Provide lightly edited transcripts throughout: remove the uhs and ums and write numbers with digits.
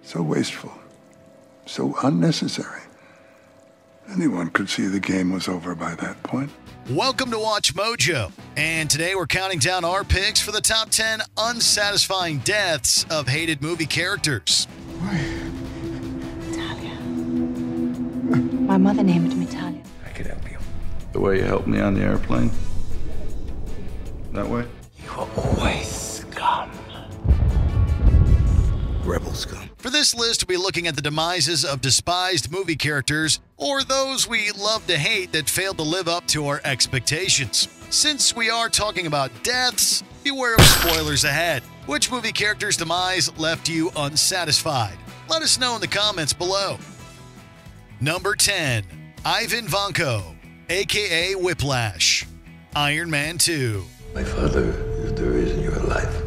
So wasteful. So unnecessary. Anyone could see the game was over by that point. Welcome to Watch Mojo, and today we're counting down our picks for the top 10 unsatisfying deaths of hated movie characters. Talia. My mother named me Talia. I could help you. The way you helped me on the airplane? That way? You are always scum. Rebel scum. For this list, we'll be looking at the demises of despised movie characters or those we love to hate that failed to live up to our expectations. Since we are talking about deaths, beware of spoilers ahead. Which movie character's demise left you unsatisfied? Let us know in the comments below. Number 10. Ivan Vanko, aka Whiplash. Iron Man 2. My father is the reason you're alive.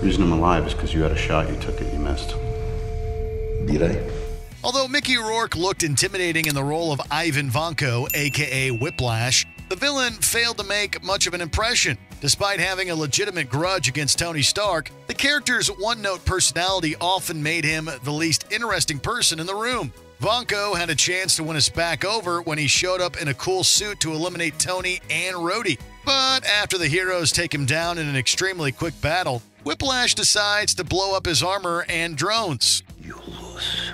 The reason I'm alive is because you had a shot, you took it, you missed. Did I? Although Mickey Rourke looked intimidating in the role of Ivan Vanko, aka Whiplash, the villain failed to make much of an impression. Despite having a legitimate grudge against Tony Stark, the character's one-note personality often made him the least interesting person in the room. Vanko had a chance to win us back over when he showed up in a cool suit to eliminate Tony and Rhodey. But after the heroes take him down in an extremely quick battle, Whiplash decides to blow up his armor and drones. You lose.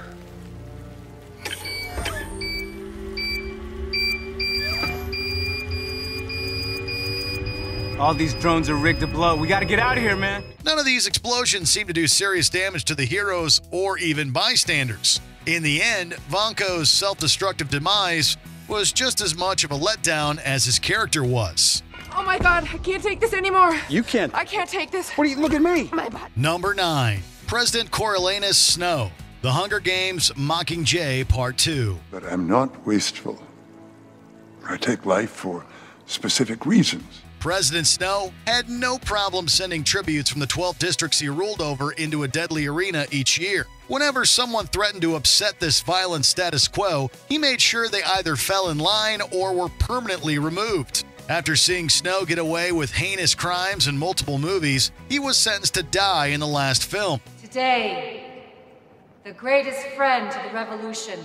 All these drones are rigged to blow. We gotta get out of here, man. None of these explosions seem to do serious damage to the heroes or even bystanders. In the end, Vanko's self-destructive demise was just as much of a letdown as his character was. Oh my god, I can't take this anymore. You can't. I can't take this. What do you look at me? My butt. Number 9. President Coriolanus Snow, The Hunger Games Mockingjay Part 2. But I'm not wasteful. I take life for specific reasons. President Snow had no problem sending tributes from the 12 districts he ruled over into a deadly arena each year. Whenever someone threatened to upset this violent status quo, he made sure they either fell in line or were permanently removed. After seeing Snow get away with heinous crimes in multiple movies, he was sentenced to die in the last film. Today, the greatest friend to the revolution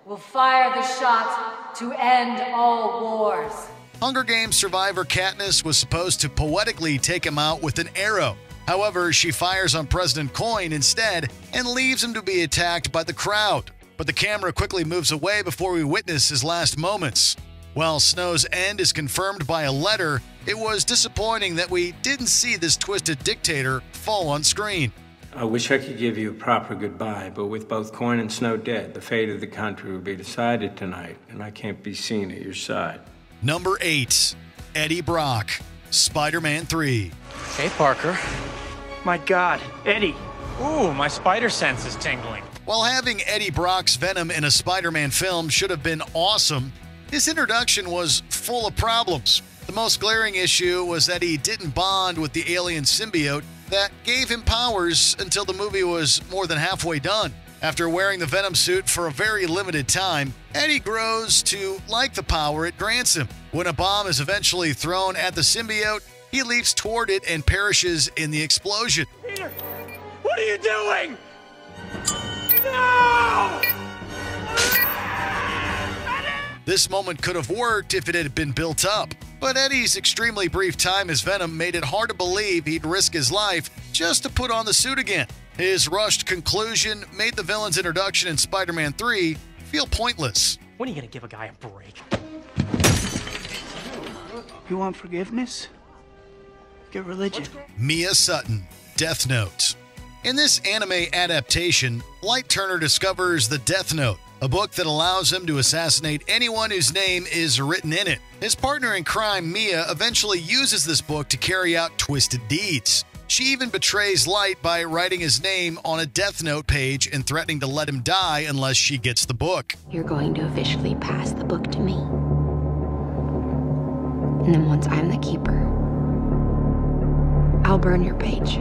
will fire the shot to end all wars. Hunger Games survivor Katniss was supposed to poetically take him out with an arrow. However, she fires on President Coin instead and leaves him to be attacked by the crowd. But the camera quickly moves away before we witness his last moments. While Snow's end is confirmed by a letter, it was disappointing that we didn't see this twisted dictator fall on screen. I wish I could give you a proper goodbye, but with both Coin and Snow dead, the fate of the country will be decided tonight, and I can't be seen at your side. Number 8. Eddie Brock, Spider-Man 3. Hey, Parker. My God, Eddie. Ooh, my spider sense is tingling. While having Eddie Brock's Venom in a Spider-Man film should have been awesome, his introduction was full of problems. The most glaring issue was that he didn't bond with the alien symbiote that gave him powers until the movie was more than halfway done. After wearing the Venom suit for a very limited time, Eddie grows to like the power it grants him. When a bomb is eventually thrown at the symbiote, he leaps toward it and perishes in the explosion. Peter, what are you doing? No! This moment could have worked if it had been built up, but Eddie's extremely brief time as Venom made it hard to believe he'd risk his life just to put on the suit again. His rushed conclusion made the villain's introduction in Spider-Man 3 feel pointless. When are you gonna give a guy a break? You want forgiveness? Get religion. Mia Sutton, Death Note. In this anime adaptation, Light Turner discovers the Death Note, a book that allows him to assassinate anyone whose name is written in it. His partner in crime, Mia, eventually uses this book to carry out twisted deeds. She even betrays Light by writing his name on a Death Note page and threatening to let him die unless she gets the book. You're going to officially pass the book to me. And then once I'm the keeper, I'll burn your page.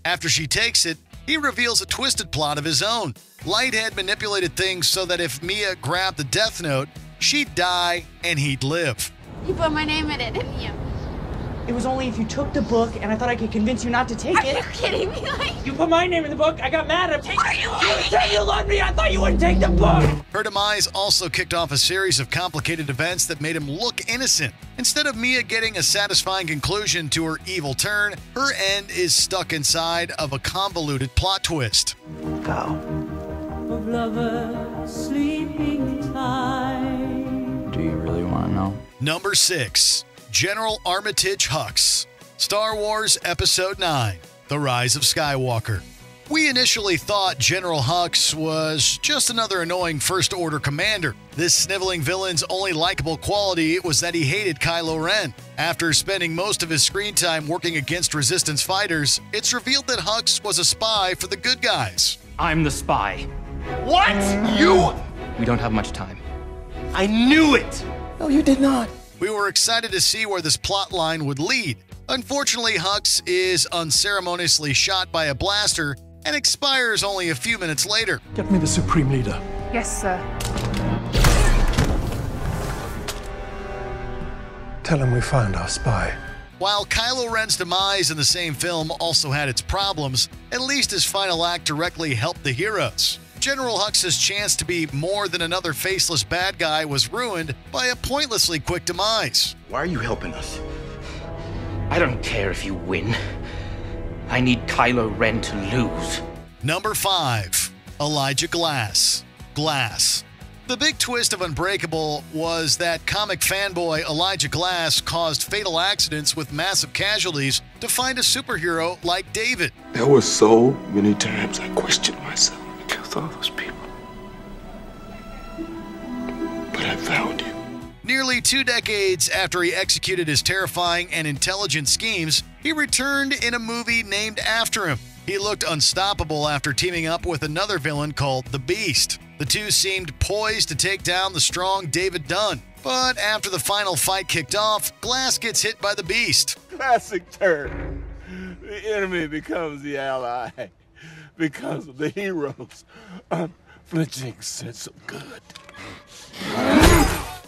After she takes it, he reveals a twisted plot of his own. Light had manipulated things so that if Mia grabbed the Death Note, she'd die and he'd live. You put my name in it, didn't you? It was only if you took the book, and I thought I could convince you not to take it. Are you kidding me? You put my name in the book, I got mad at him. Are you you loved me. I thought you would take the book. Her demise also kicked off a series of complicated events that made him look innocent. Instead of Mia getting a satisfying conclusion to her evil turn, her end is stuck inside of a convoluted plot twist. Go. Of lovers sleeping tight. Do you really want to know? Number 6. General Armitage Hux. Star Wars Episode 9. The Rise of Skywalker. We initially thought General Hux was just another annoying First Order commander. This sniveling villain's only likable quality was that he hated Kylo Ren. After spending most of his screen time working against Resistance fighters, it's revealed that Hux was a spy for the good guys. I'm the spy. What? You? We don't have much time. I knew it. No, you did not. We were excited to see where this plot line would lead. Unfortunately, Hux is unceremoniously shot by a blaster and expires only a few minutes later. Get me the Supreme Leader. Yes, sir. Tell him we found our spy. While Kylo Ren's demise in the same film also had its problems, at least his final act directly helped the heroes. General Hux's chance to be more than another faceless bad guy was ruined by a pointlessly quick demise. Why are you helping us? I don't care if you win. I need Kylo Ren to lose. Number 5. Elijah Glass. Glass. The big twist of Unbreakable was that comic fanboy Elijah Glass caused fatal accidents with massive casualties to find a superhero like David. There were so many times I questioned myself. I killed all those people. But I found you. Nearly 2 decades after he executed his terrifying and intelligent schemes, he returned in a movie named after him. He looked unstoppable after teaming up with another villain called the Beast. The two seemed poised to take down the strong David Dunn. But after the final fight kicked off, Glass gets hit by the Beast. Classic turn. The enemy becomes the ally because of the hero's unflinching sense of good.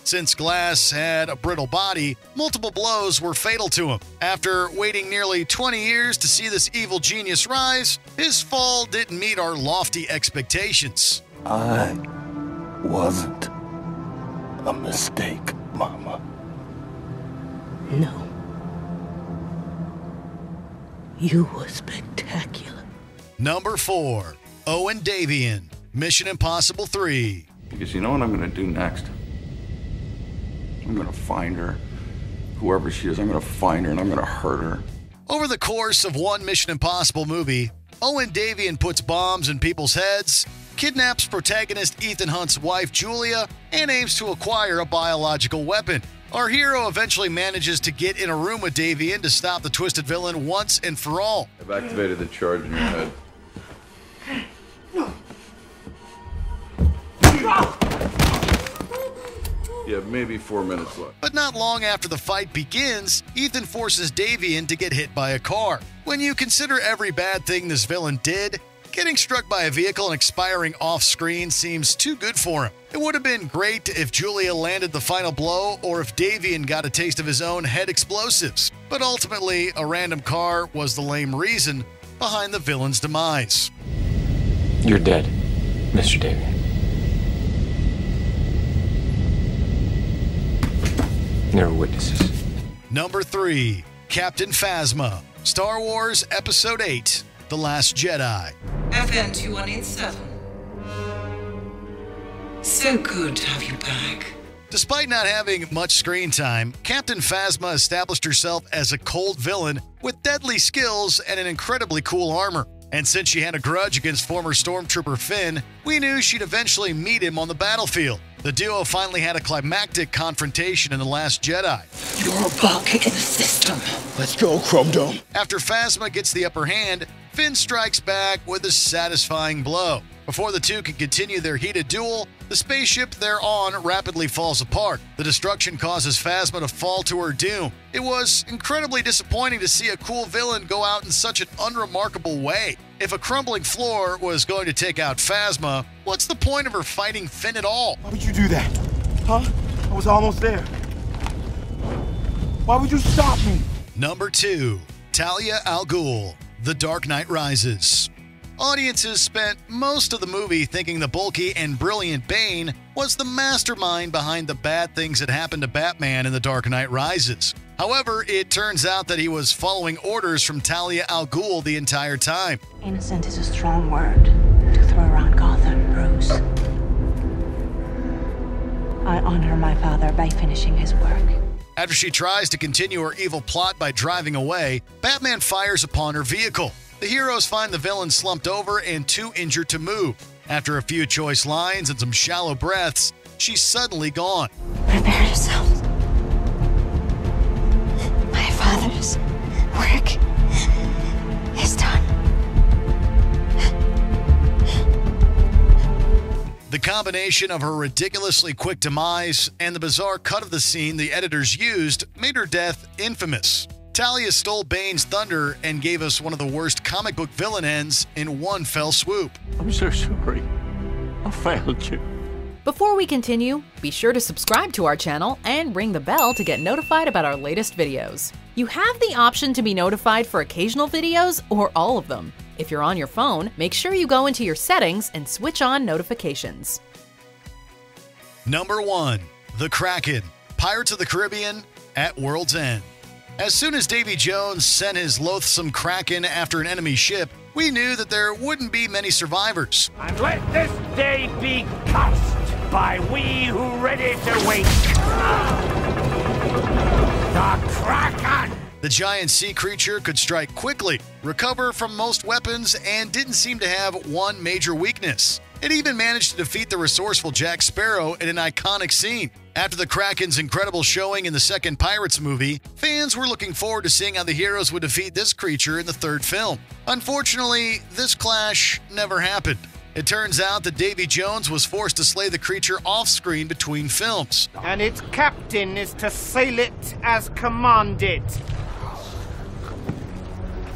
Since Glass had a brittle body, multiple blows were fatal to him. After waiting nearly 20 years to see this evil genius rise, his fall didn't meet our lofty expectations. I wasn't a mistake, Mama. No. You were spectacular. Number 4. Owen Davian. Mission Impossible 3. Because you know what I'm going to do next? I'm going to find her. Whoever she is, I'm going to find her and I'm going to hurt her. Over the course of one Mission Impossible movie, Owen Davian puts bombs in people's heads, kidnaps protagonist Ethan Hunt's wife Julia, and aims to acquire a biological weapon. Our hero eventually manages to get in a room with Davian to stop the twisted villain once and for all. I've activated the charge in your head. You have maybe 4 minutes left. But not long after the fight begins, Ethan forces Davian to get hit by a car. When you consider every bad thing this villain did, getting struck by a vehicle and expiring off-screen seems too good for him. It would have been great if Julia landed the final blow or if Davian got a taste of his own head explosives. But ultimately, a random car was the lame reason behind the villain's demise. You're dead, Mr. Davian. There are witnesses. Number 3. Captain Phasma. Star Wars Episode 8. The Last Jedi. FN 2187. So good to have you back. Despite not having much screen time, Captain Phasma established herself as a cold villain with deadly skills and an incredibly cool armor. And since she had a grudge against former Stormtrooper Finn, we knew she'd eventually meet him on the battlefield. The duo finally had a climactic confrontation in The Last Jedi. You're a bug in the system. Let's go, Chrome Dome. After Phasma gets the upper hand, Finn strikes back with a satisfying blow. Before the two can continue their heated duel, the spaceship they're on rapidly falls apart. The destruction causes Phasma to fall to her doom. It was incredibly disappointing to see a cool villain go out in such an unremarkable way. If a crumbling floor was going to take out Phasma, what's the point of her fighting Finn at all? Why would you do that? Huh? I was almost there. Why would you stop me? Number 2. Talia al Ghul. The Dark Knight Rises. Audiences spent most of the movie thinking the bulky and brilliant Bane was the mastermind behind the bad things that happened to Batman in The Dark Knight Rises. However, it turns out that he was following orders from Talia al Ghul the entire time. Innocent is a strong word to throw around Gotham, Bruce. I honor my father by finishing his work. After she tries to continue her evil plot by driving away, Batman fires upon her vehicle. The heroes find the villain slumped over and too injured to move. After a few choice lines and some shallow breaths, she's suddenly gone. Prepare yourselves. My father's work is done. The combination of her ridiculously quick demise and the bizarre cut of the scene the editors used made her death infamous. Talia stole Bane's thunder and gave us one of the worst comic book villain ends in one fell swoop. I'm so sorry. I failed you. Before we continue, be sure to subscribe to our channel and ring the bell to get notified about our latest videos. You have the option to be notified for occasional videos or all of them. If you're on your phone, make sure you go into your settings and switch on notifications. Number 1. The Kraken, Pirates of the Caribbean at World's End. As soon as Davy Jones sent his loathsome Kraken after an enemy ship, we knew that there wouldn't be many survivors. And let this day be cursed by we who ready to wait. The Kraken! The giant sea creature could strike quickly, recover from most weapons, and didn't seem to have one major weakness. It even managed to defeat the resourceful Jack Sparrow in an iconic scene. After the Kraken's incredible showing in the second Pirates movie, fans were looking forward to seeing how the heroes would defeat this creature in the third film. Unfortunately, this clash never happened. It turns out that Davy Jones was forced to slay the creature off-screen between films. And its captain is to sail it as commanded.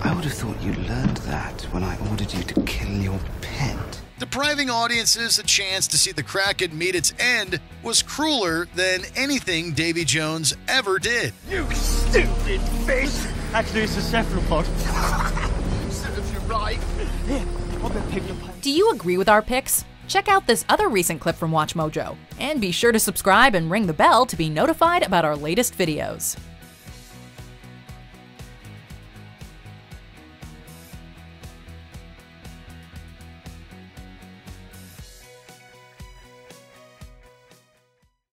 I would have thought you learned that when I ordered you to kill your pet. Depriving audiences a chance to see the Kraken meet its end was crueler than anything Davy Jones ever did. You stupid fish! Actually, it's a cephalopod. Serves you right. Here, I'll go pick your pet. Do you agree with our picks? Check out this other recent clip from WatchMojo. And be sure to subscribe and ring the bell to be notified about our latest videos.